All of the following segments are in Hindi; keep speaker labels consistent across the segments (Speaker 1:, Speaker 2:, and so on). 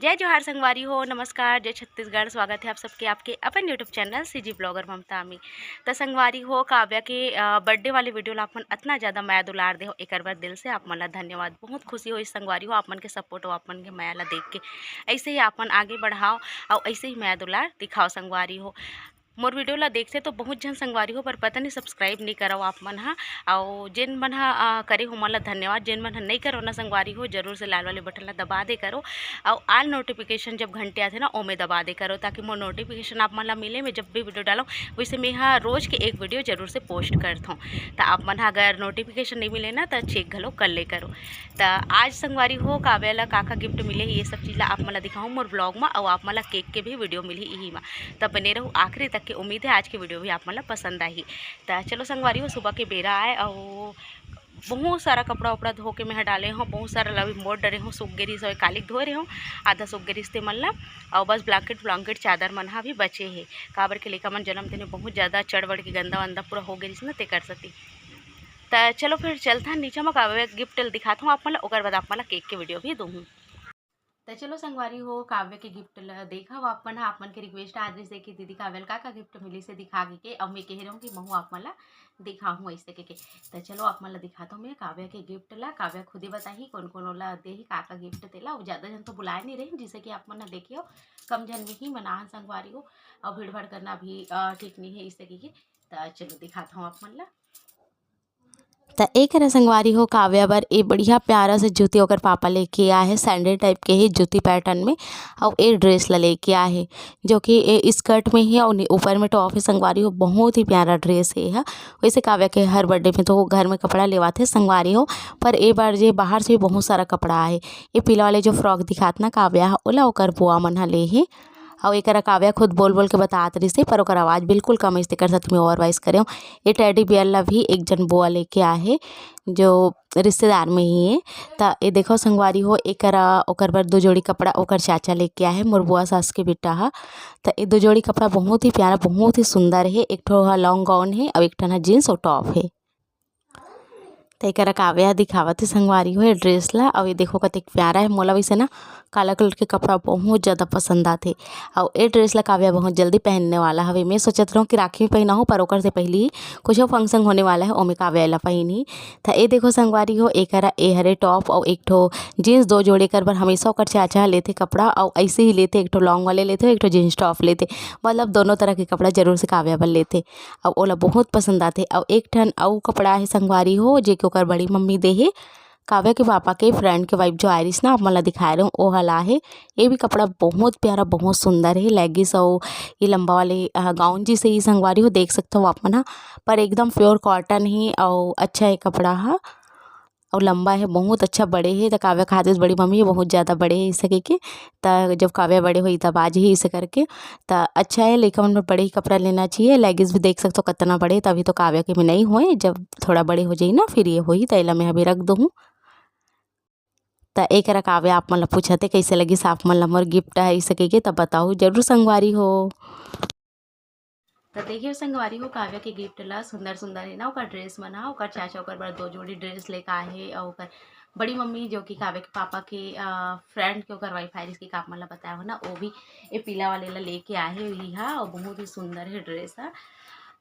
Speaker 1: जय जोहार संगवारी हो, नमस्कार, जय छत्तीसगढ़। स्वागत है आप सबके आपके अपन यूट्यूब चैनल सीजी ब्लॉगर ममता में। तो संगवारी हो काव्या के बर्थडे वाले वीडियो ला अपन इतना ज़्यादा माया दुलार दे हो, एक बार दिल से आप मन ला धन्यवाद। बहुत खुशी हो इस संगवारी हो, आप मन के सपोर्ट हो, आप मन के माया ला देख के ऐसे ही आपन आगे बढ़ाओ और ऐसे ही माया दुलार दिखाओ संगवारी हो। मोर वीडियो ला देखते तो बहुत जन संगवारी हो, पर पता नहीं सब्सक्राइब नहीं करो आप मन हा। और जिन मन हा करे हो मन ला धन्यवाद, जिन मन हा नहीं करो ना संगवारी हो जरूर से लाल वाले बटन ला दबा दे करो और आल नोटिफिकेशन जब घंटे आते ना ओमे दबा दे करो, ताकि मोर नोटिफिकेशन आप मन ला मिले। मैं जब भी वीडियो डालो वैसे मैं हाँ रोज़ के एक वीडियो जरूर से पोस्ट करता हूँ। तो आप मन हा अगर नोटिफिकेशन नहीं मिले ना तो चेक घलो कर ले करो। तो आज संगवारी हो काव्या ला का गिफ्ट मिले ये सब चीज़ ला आप मन ला दिखाऊँ मोर ब्लॉग में, और आप मन ला केक के भी वीडियो मिली यही में। तब बने रहो आखिरी तक की, उम्मीद है आज की वीडियो भी आप मतलब पसंद आई। तो चलो संगवारी हो सुबह के बेरा आए और बहुत सारा कपड़ा उपड़ा धो के मैं डाले हूँ, बहुत सारा लवी मोड़ डरे हूँ, सूख गिरी सब कालिक धो रहे हूँ, आधा सूख गिरी से मन ला। और बस ब्लैंकेट चादर मन भी बचे है काबर के लेकर मन जन्मदिन में बहुत ज़्यादा चढ़ बढ़ के गंदा वंदा पूरा हो गई ना ते कर सकती। तो चलो फिर चलता नीचे में काव्य गिफ्ट दिखाता हूँ आप मतलब, ओकर बाद आप मतलब केक के वीडियो भी दूँ। तो चलो संगवारी हो काव्य के गिफ्ट देखा हो आप मन के रिक्वेस्ट आदमी से कि दीदी काव्य का गिफ्ट मिली से दिखा के अब मैं कह रहा हूँ कि महू आप मन ला दिखा हूँ ऐसे के। तो चलो आप मन ला दिखाता हूँ मैं काव्य के गिफ्ट ला। काव्य खुद ही बताही कौन कौन ला दे ही का गिफ्ट देला, और ज़्यादा जन तो बुलाए नहीं रही जिसे कि आप मन देखे हो, कम जन में ही मना संगवारी हो और भीड़ भाड़ करना भी ठीक नहीं है इससे की। तो चलो दिखाता हूँ आप मन ला।
Speaker 2: तो एक संगवारी हो काव्या बर ए बढ़िया प्यारा से जूती ओकर पापा लेके आए है, सैंडल टाइप के ही जूती पैटर्न में, और ए ड्रेस ला लेके आए है जो कि ए स्कर्ट में ही और ऊपर में टॉप है संगवारी हो। बहुत ही प्यारा ड्रेस है। वैसे काव्या के हर बर्थडे में तो घर में कपड़ा लेवाते संगवारी हो, पर ए बार जे बाहर से बहुत सारा कपड़ा है। ये पीला वाले जो फ्रॉक दिखात ना काव्या ओला ओकर बुआ मन ह ले है, और एक काव्या खुद बोल बोल के बतात रही से, पर ओकर आवाज़ बिल्कुल कम इसते कर सकती मैं ओवर वाइज करे। ये टेडी बियर ला भी एक जन बुआ लेके आए है जो रिश्तेदार में ही है। तो ये देखो संगवारी हो एक ओकर बर 2 जोड़ी कपड़ा ओकर चाचा लेके आए है, मोर बुआ सास के बेटा हा। तो ये 2 जोड़ी कपड़ा बहुत ही प्यारा बहुत ही सुंदर है। एक ठो लॉन्ग गाउन है और एक ठन जीन्स और टॉप है। तो एक काव्या दिखावत है संगवारी हो ड्रेस ला, और ये देखो कतेक प्यारा है। मोला वैसे ना काला कलर के कपड़ा बहुत ज़्यादा पसंद आते, और ये ड्रेस ला काव्या बहुत जल्दी पहनने वाला हवे। मैं सोचत रहूँ कि राखी में पहना हो, पर ओकर से पहले ही कुछ फंक्शन होने वाला है ओमे काव्या ला पहनी। तो ये देखो संगवारी हो एक ए हरे टॉप और एक ठो जीन्स 2 जोड़े कर बर हमेशा ओकर चाचा लेते कपड़ा, और ऐसे ही लेते एक ठो लॉन्ग वाले लेते एक ठो जीन्स टॉप लेते, मतलब दोनों तरह के कपड़ा जरूर से काव्या बर लेते, और ओला बहुत पसंद आते। और एक ठन और कपड़ा है संगवारी हो जे के ओकर बड़ी मम्मी दे है, काव्या के पापा के फ्रेंड के वाइफ जो आयरिस ना आप मन ला दिखाए रहे ओ हला है। ये भी कपड़ा बहुत प्यारा बहुत सुंदर है, लेगिस और ये लंबा वाले गाउन जी से ही संगवारी हो देख सकते हो आप मन हा, पर एकदम प्योर कॉटन ही और अच्छा है कपड़ा हा, और लंबा है बहुत अच्छा बड़े है। तो काव्या खाते बड़ी मम्मी बहुत ज़्यादा बड़े है इसे के। तो जब काव्या बड़े हुई तब आज ही इसे करके तो अच्छा है, लेकिन उन बड़े ही कपड़ा लेना चाहिए। लेगिस भी देख सकते हो कितना बड़े, तभी तो काव्या के में नहीं हुए, जब थोड़ा बड़े हो जाए ना फिर ये हुई तो एला मैं अभी रख दूँ। तो एक काव्या आप मतलब पूछते कैसे लगी साफ मन ला मोर गिफ्ट है इसे के, तब बताओ जरूर संगवारी हो।
Speaker 1: तो देखिए संगवारी हो काव्या के गिफ्ट ला सुंदर सुंदर है ना ओकर ड्रेस मना ओकर चाचा ओकर बर 2 जोड़ी ड्रेस लेकर आए है, और ओकर बड़ी मम्मी जो कि काव्या के पापा के फ्रेंड के ओकर वाइफ आयरिस की का मतलब बताया हो ना, वो भी ये पीला वाले ला लेके आए है वही हा, और बहुत ही सुंदर है ड्रेस है।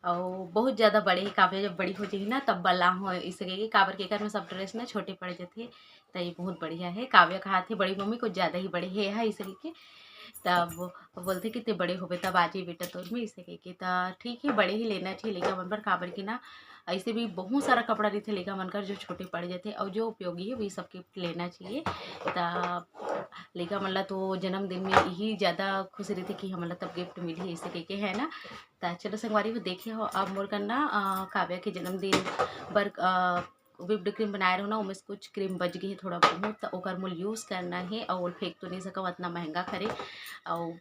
Speaker 1: और बहुत ज़्यादा बड़े ही काव्या जब बड़ी हो जाएगी ना तब बला हो इसे काबर के घर में सब ड्रेस ना छोटे पड़ जाते। तो ये बहुत बढ़िया है। काव्या का हाथ है बड़ी मम्मी कुछ ज़्यादा ही बड़े है इसे के। तब बोलते कि ते बड़े हो तब आ जाए बेटा तोर में इसे के। तो ठीक है बड़े ही लेना चाहिए लेकर मन पर, काबर की ना ऐसे भी बहुत सारा कपड़ा रहते लेकर मन कर जो छोटे पड़ जाते और जो उपयोगी है वही सबके लेना चाहिए। तो लेकर मतलब तो जन्मदिन में यही ज़्यादा खुशी रहती कि हमारा तब गिफ्ट मिली है इसे के है ना। तो चलो संगवारी को देखे हो अब मोर करना काव्या के जन्मदिन पर विप्ड क्रीम बनाए रहो ना उमें कुछ क्रीम बच गई है थोड़ा बहुत, तो ओकर मोल यूज़ करना है और फेंक तो नहीं सकूँ इतना महंगा खरे। और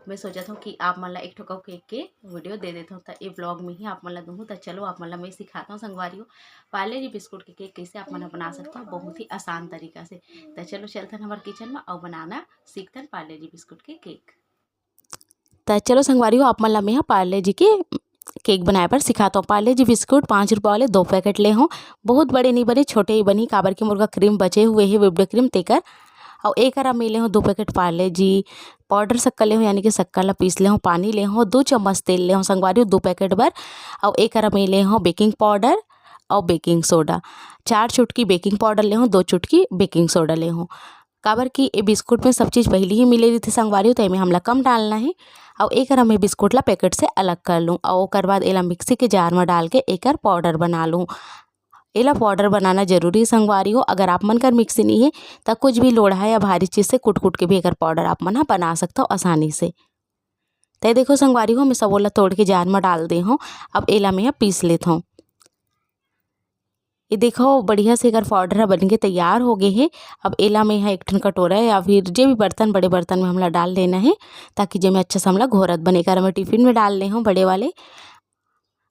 Speaker 1: मैं सोचा था कि आप मन ला एक ठोका केक के वीडियो दे देता हूँ, तो ये ब्लॉग में ही आप मन ला दूँ। तो चलो आप मन ला मैं सिखाता हूँ संगवारी हो पार्ले जी बिस्कुट के केक कैसे आप मन बना सकते हो बहुत ही आसान तरीका से। तो चलो चलते हैं हमारे किचन में और बनाना सीखते हैं पार्ले जी बिस्कुट के केक।
Speaker 2: तो चलो संगवारी हो आप मन ला मैं पार्ले जी के केक बनाए पर सिखाता हूँ। पार्ले जी बिस्कुट 5 रुपये वाले 2 पैकेट ले हों, बहुत बड़े नहीं बने छोटे ही बनी, काबर के मुर्गा क्रीम बचे हुए है विप्ड क्रीम तेकर, और एक करा में ले हो 2 पैकेट पार्ले जी पाउडर शक्कर ले हो यानी कि शक्कर ला पीस ले हो, पानी ले हो, 2 चम्मच तेल ले हो संगवारी हो 2 पैकेट भर। और एक करा में ले हो बेकिंग पाउडर और बेकिंग सोडा, 4 चुटकी बेकिंग पाउडर ले हो, 2 चुटकी बेकिंग सोडा ले हो। काबर की ये बिस्कुट में सब चीज़ पहले ही मिले रही थी संगवारी हो, तो एमें हमला कम डालना है। और एक मैं बिस्कुट ला पैकेट से अलग कर लूँ और ओकर बाद एला मिक्सी के जार में डाल के एकर पाउडर बना लूँ। एला पाउडर बनाना जरूरी संगवारी हो, अगर आप मन कर मिक्सी नहीं है तो कुछ भी लोढ़ा या भारी चीज़ से कुट कुट के भी एकर पाउडर आप मन बना सकते हो आसानी से। तो देखो संगवारी हो मैं सब ओला तोड़ के जार में डाल दे हूँ। अब एला मैं पीस लेता हूँ। ये देखो बढ़िया से एकर पाउडर बन के तैयार हो गए हैं। अब एला में यहाँ एक ठन कटोरा या फिर जो भी बर्तन बड़े बर्तन में हमला डाल लेना है ताकि जो में अच्छा से हमला घोरत बने कर मैं टिफिन में डाल ले हूँ बड़े वाले।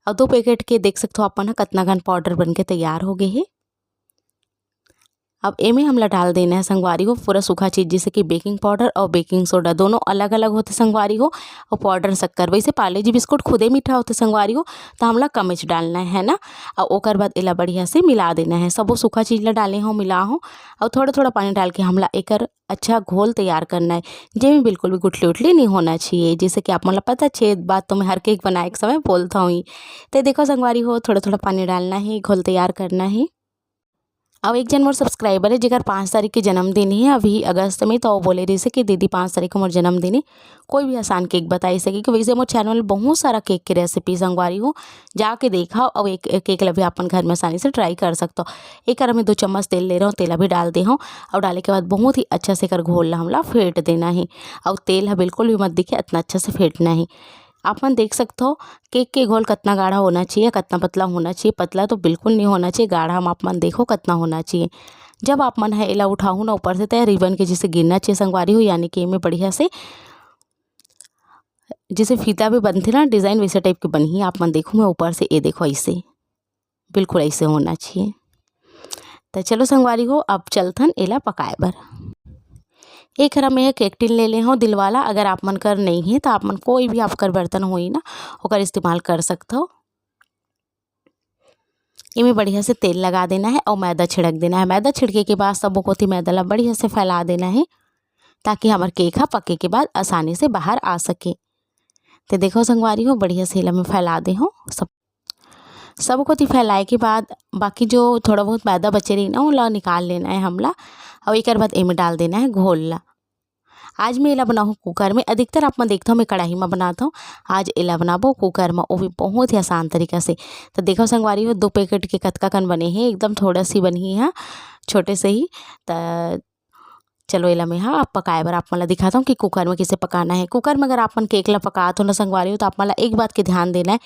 Speaker 2: और 2 पैकेट के देख सकते हो अपन कितना घन पाउडर बन के तैयार हो गए हैं। अब एमें हमला डाल देना है संगवारी हो पूरा सूखा चीज़ जैसे कि बेकिंग पाउडर और बेकिंग सोडा दोनों अलग अलग होते संगवारी हो, और पाउडर शक्कर वैसे पार्ले जी बिस्कुट खुदे मीठा होते संगवारी हो तो हमला कमच डालना है ना। और ओकर बाद एला बढ़िया से मिला देना है, सब वो सूखा चीज़ ला डाले हो मिला हो और थोड़ा थोड़ा पानी डाल के हमला एकर अच्छा घोल तैयार करना है जिसमें बिल्कुल भी गुठली उठली नहीं होना चाहिए। जैसे कि आप मतलब पता छेद बात तो मैं हर केक बनाए के समय बोलता हूँ। तो देखो संगवारी हो थोड़ा थोड़ा पानी डालना है, घोल तैयार करना है। अब एक जन मोर सब्सक्राइबर है जेकर 5 तारीख के जन्मदिन है अभी अगस्त में, तो वो बोले रही से कि दीदी 5 तारीख को मोर जन्मदिन है, कोई भी आसान केक बताई सके कि वैसे मोर चैनल में बहुत सारा केक की रेसिपी संगवारी हो जाके देखा और एक केक ला भी अपन घर में आसानी से ट्राई कर सकते हो। एक में 2 चम्मच तेल ले रहा हूँ, तेला भी डाल दे हूँ और डाले के बाद बहुत ही अच्छा से कर घोल ला हमला फेंट देना है। और तेल है बिल्कुल भी मत दिखे, इतना अच्छा से फेंटना है। आपन देख सकते हो केक के घोल कितना गाढ़ा होना चाहिए, कितना पतला होना चाहिए। पतला तो बिल्कुल नहीं होना चाहिए, गाढ़ा हम आप मन देखो कितना होना चाहिए। जब आप मन है एला उठाऊँ ना ऊपर से तय रिबन के जिसे गिरना चाहिए संगवारी हो, यानी कि में बढ़िया से जैसे फीता भी बनती ना डिज़ाइन वैसे टाइप की बनी आप मन देखो मैं ऊपर से ये देखो ऐसे बिल्कुल ऐसे होना चाहिए। तो चलो संगवारी हो अब चलथन एला पकाए बर। एक हरा में केक टिन ले ले हो दिल वाला, अगर आप मन कर नहीं है तो आप मन कोई भी आपकर बर्तन होई ना ओकर इस्तेमाल कर सकते हो। इमें बढ़िया से तेल लगा देना है और मैदा छिड़क देना है। मैदा छिड़के के बाद सबों को मैदा ला बढ़िया से फैला देना है ताकि हमारे केक पके के बाद आसानी से बाहर आ सके। तो देखो संगवारी हो बढ़िया से इला में फैला दे हो सब को फैलाए के बाद बाकी जो थोड़ा बहुत मैदा बचे रही ना वो निकाल लेना है हमला। और एक बाद इमें डाल देना है घोल ला। आज मैं एला बनाऊँ कुकर में, अधिकतर आप मैं देखता हूँ मैं कढ़ाई में बनाता हूँ, आज एला बनाबो कुकर में, वो भी बहुत ही आसान तरीका से। तो देखो संगवारी हो 2 पैकेट के कतका कन बने हैं, एकदम थोड़ा सी बनी है छोटे से ही। तो चलो एला में हाँ आप पकाए बर आप मला दिखाता हूँ कि कुकर में कैसे पकाना है। कुकर में अगर आप मन केक ला पकात हो ना संगवारी हो तो आप मला एक बात के ध्यान देना है,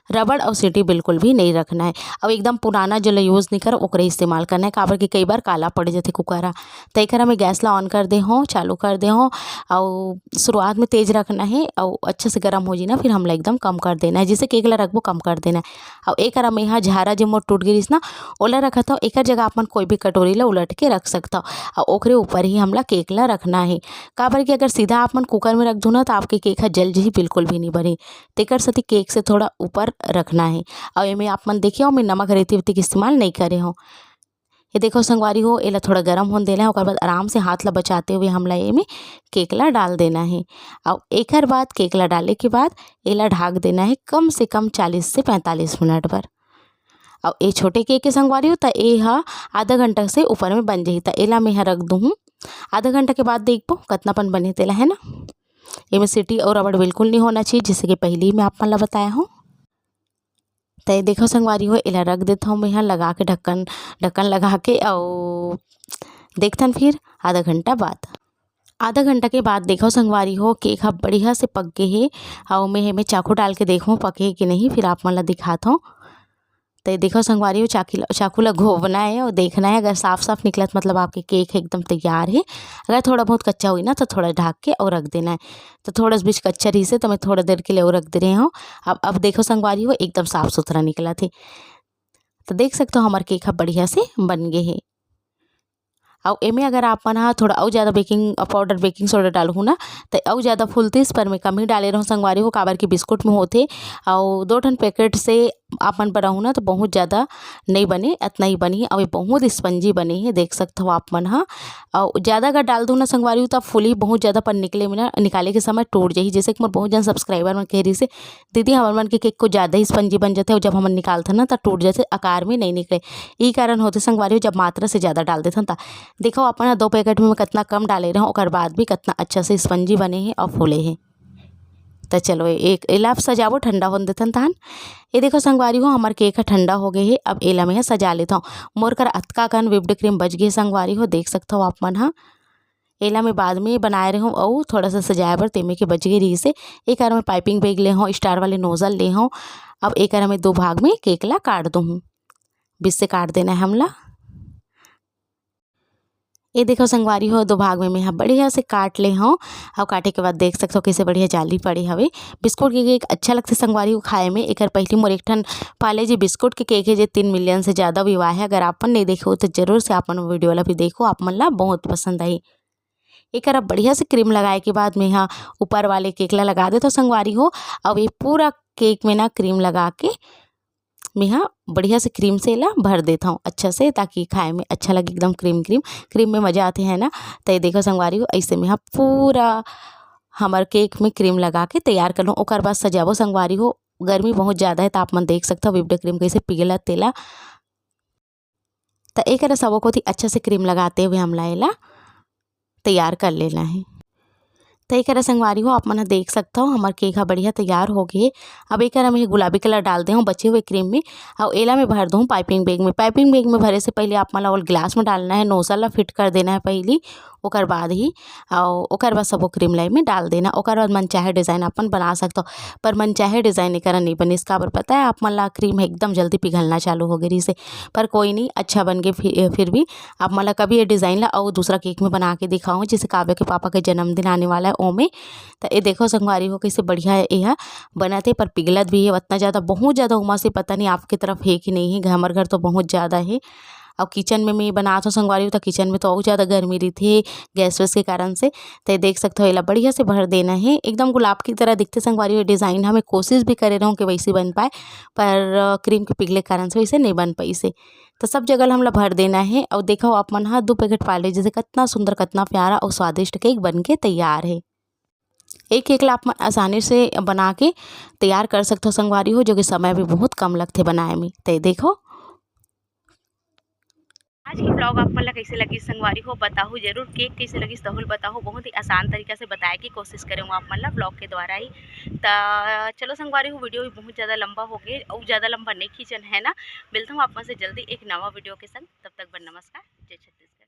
Speaker 2: रबड़ और सीटी बिल्कुल भी नहीं रखना है। अब एकदम पुराना जो यूज़ नहीं कर ओकरे इस्तेमाल करना है, काबर कि कई बार काला पड़ जाते कुकर। तो एक में गैस ला ऑन कर दे हो, चालू कर दे हो और शुरुआत में तेज़ रखना है और अच्छे से गर्म हो जी ना फिर हमला एकदम कम कर देना है। जिसे केक ला रखबो कम कर देना है। और एक में यहाँ झारा जो मोट टूट गिरिस ना ओला रखा था, एक जगह आप मन कोई भी कटोरी ला उलट के रख सकता हो और ओकरे ऊपर ही हमला केक ला रखना है। काबर कि अगर सीधा आप मन कुकर में रख दो ना तो आपके केक जल जी बिल्कुल भी नहीं बने। तेकर साथी केक से थोड़ा ऊपर रखना है। और ये में आप मन देखिए हो मैं नमक रेती वेती के इस्तेमाल नहीं करे हो। ये देखो संगवारी हो एला थोड़ा गर्म होने देना है, और बाद आराम से हाथ ला बचाते हुए हमला ये में केक ला डाल देना है। और एक बाद केक ला डालने के बाद एला ढाक देना है कम से कम 40 से 45 मिनट पर। और ये छोटे केक के संगवारी हो तो ये आधा घंटा से ऊपर में बन जाही। तो एला मैं रख दूँ आधा घंटा के बाद देखो कितनापन बने तेला है ना। ये में सीटी और रबड़ बिल्कुल नहीं होना चाहिए जैसे कि पहले ही मैं आप मन ला बताया हूँ। तो ये देखो संगवारी हो एला रख देता हूँ मैं यहाँ लगा के ढक्कन लगा के और देखथन फिर आधा घंटा बाद। आधा घंटा के बाद देखो संगवारी हो केक बढ़िया से पक गए है और मैं हमें चाकू डाल के देखूँ पके कि नहीं फिर आप मन ला दिखाता हूँ। तो देखो संगवारी हो चाकू ला घोबना है और देखना है, अगर साफ साफ निकला तो मतलब आपके केक एकदम तैयार है। अगर थोड़ा बहुत कच्चा हुई ना तो थोड़ा ढक के और रख देना है। तो थोड़ा बीच कच्चा रही से तो मैं थोड़ा देर के लिए और रख दे रही हूँ। अब देखो संगवारी हो एकदम साफ़ सुथरा निकला थे। तो देख सकते हो हमारे केक बढ़िया से बन गए हैं। और एमें अगर आप मन थोड़ा और ज़्यादा बेकिंग पाउडर बेकिंग सोडा डालूँ ना तो और ज़्यादा फुलतीस पर मैं कम ही डाले रहूँ संगवारी हो, काबर की बिस्कुट में होते और 2 ठन पैकेट से आपन बनाऊँ ना तो बहुत ज़्यादा नहीं बने, इतना ही बनी है और ये बहुत स्पंजी बनी है, देख सकते हो आप मन हा। और ज़्यादा अगर डाल दूँ ना संगवारी तो फूली बहुत ज़्यादा, पर निकले में ना निकाले के समय टूट जाही। जैसे कि मोर बहुत जन सब्सक्राइबर मन कह रही से दीदी हमर मन के केक को ज़्यादा ही स्पंजी बन जाते और जब हमन निकालते ना तो टूट जाते, आकार में नहीं निकले। यही कारण होते संगवारी जब मात्रा से ज़्यादा डाल देते ता। देखो अपन 2 पैकेट में मैं कितना कम डाले रहा हूँ, और बाद भी कितना अच्छा से स्पंजी बने हैं और फूले हैं। तो चलो एक एला सजावो, ठंडा होने देथन तहन। ये देखो संगवारी हो हमार केक ठंडा हो गए है। अब एला में सजा लेता हूँ। मोर कर अतका कन विप्ड क्रीम बच गई संगवारी हो, देख सकते हो आप मन हा। एला मैं बाद में बनाए रही हूँ और थोड़ा सा सजाए बर तेमे के बच गई रही से। एक मैं पाइपिंग बैग ले हूँ, स्टार वाले नोजल ले हूँ। अब एक मैं 2 भाग में केक ला काट दूँ, बीच से काट देना है हमला। ये देखो संगवारी हो 2 भाग में मैं यहाँ बढ़िया से काट ले हूँ। और काटे के बाद देख सकते हो कैसे बढ़िया जाली पड़ी हवे। बिस्कुट के केक अच्छा लगते संगवारी को खाए में। एक पहली मोर एक ठन पाले जी बिस्कुट के केक है जो 3 मिलियन से ज़्यादा विवाह है। अगर आपन नहीं देखो तो जरूर से आपन वीडियो वाला भी देखो, आप मन ला बहुत पसंद आई। एक बढ़िया से क्रीम लगाए के बाद मैं यहाँ ऊपर वाले केक ला लगा दे तो संगवारी हो। अब ये पूरा केक में ना क्रीम लगा के मैं यहाँ बढ़िया से क्रीम से ला भर देता हूँ अच्छा से, ताकि खाए में अच्छा लगे, एकदम क्रीम क्रीम क्रीम में मज़ा आते हैं ना। तो ये देखो संगवारी हो ऐसे में यहाँ पूरा हमार केक में क्रीम लगा के तैयार कर लूँ। ओकर बाद सजावो संगवारी हो। गर्मी बहुत ज़्यादा है तो आप मन देख सकते हो विप्ड क्रीम कैसे पिघला तेला। तो एक सबको कोती अच्छा से क्रीम लगाते हुए हमला एला तैयार कर लेना है। तो एक संगवारी हो आप मन देख सकते हो हमार केक बढ़िया तैयार हो गए। अब एक मैं गुलाबी कलर डाल दे हूँ बचे हुए क्रीम में, और एला में भर दूँ पाइपिंग बैग में। पाइपिंग बैग में भरे से पहले आप मन और ग्लास में डालना है, नोजल ला फिट कर देना है पहली, ओकर बाद ही और ओकर बाद सबो क्रीम लाई में डाल देना। ओकर बाद मन चाहे डिज़ाइन अपन बना सकते हो, पर मन चाहे डिज़ाइन एक नहीं बने। इसका पर पता है आप मन ला क्रीम एकदम जल्दी पिघलना चालू हो गई से, पर कोई नहीं, अच्छा बन के फिर भी आप मन ला कभी ये डिज़ाइन ला और दूसरा केक में बना के दिखाऊँ। जैसे काव्या के पापा का जन्मदिन आने वाला है ओमे। तो ये देखो संगवारी हो कैसे बढ़िया है यह बना थे, पर पिघलत भी है उतना ज़्यादा, बहुत ज़्यादा उमस से पता नहीं आपकी तरफ है कि नहीं है। हमारे घर तो बहुत ज़्यादा है। और किचन में मैं बना तो संगवारी हो तो किचन में तो और ज़्यादा गर्मी रही थी गैस वैस के कारण से। तो देख सकते हो एला बढ़िया से भर देना है, एकदम गुलाब की तरह दिखते संगवारी हो डिज़ाइन। हमें कोशिश भी करे रहूँ कि वैसे बन पाए, पर क्रीम के पिघले कारण से वैसे नहीं बन पाई से। तो सब जगह हमला भर देना है। और देखो आप मन हा 2 पैकेट पाले जैसे कितना सुंदर, कितना प्यारा और स्वादिष्ट केक बन के तैयार है। एक केक ला आप आसानी से बना के तैयार कर सकते हो संगवारी हो, जो कि समय भी बहुत कम लगते बनाए में। तो देखो
Speaker 1: आज की ब्लॉग आप मन ला कैसे लगी संगवारी हो बताओ जरूर। केक कैसे लगी तहुल बताओ। बहुत ही आसान तरीका से बताए की कोशिश करूँ आप मन ला ब्लॉग के द्वारा ही। तो चलो संगवारी हो वीडियो भी बहुत ज़्यादा लंबा हो गया और ज़्यादा लंबा नहीं खींचन है ना। मिलता हूँ आप मन से जल्दी एक नवा वीडियो के संग। तब तक बर नमस्कार, जय छत्तीसगढ़।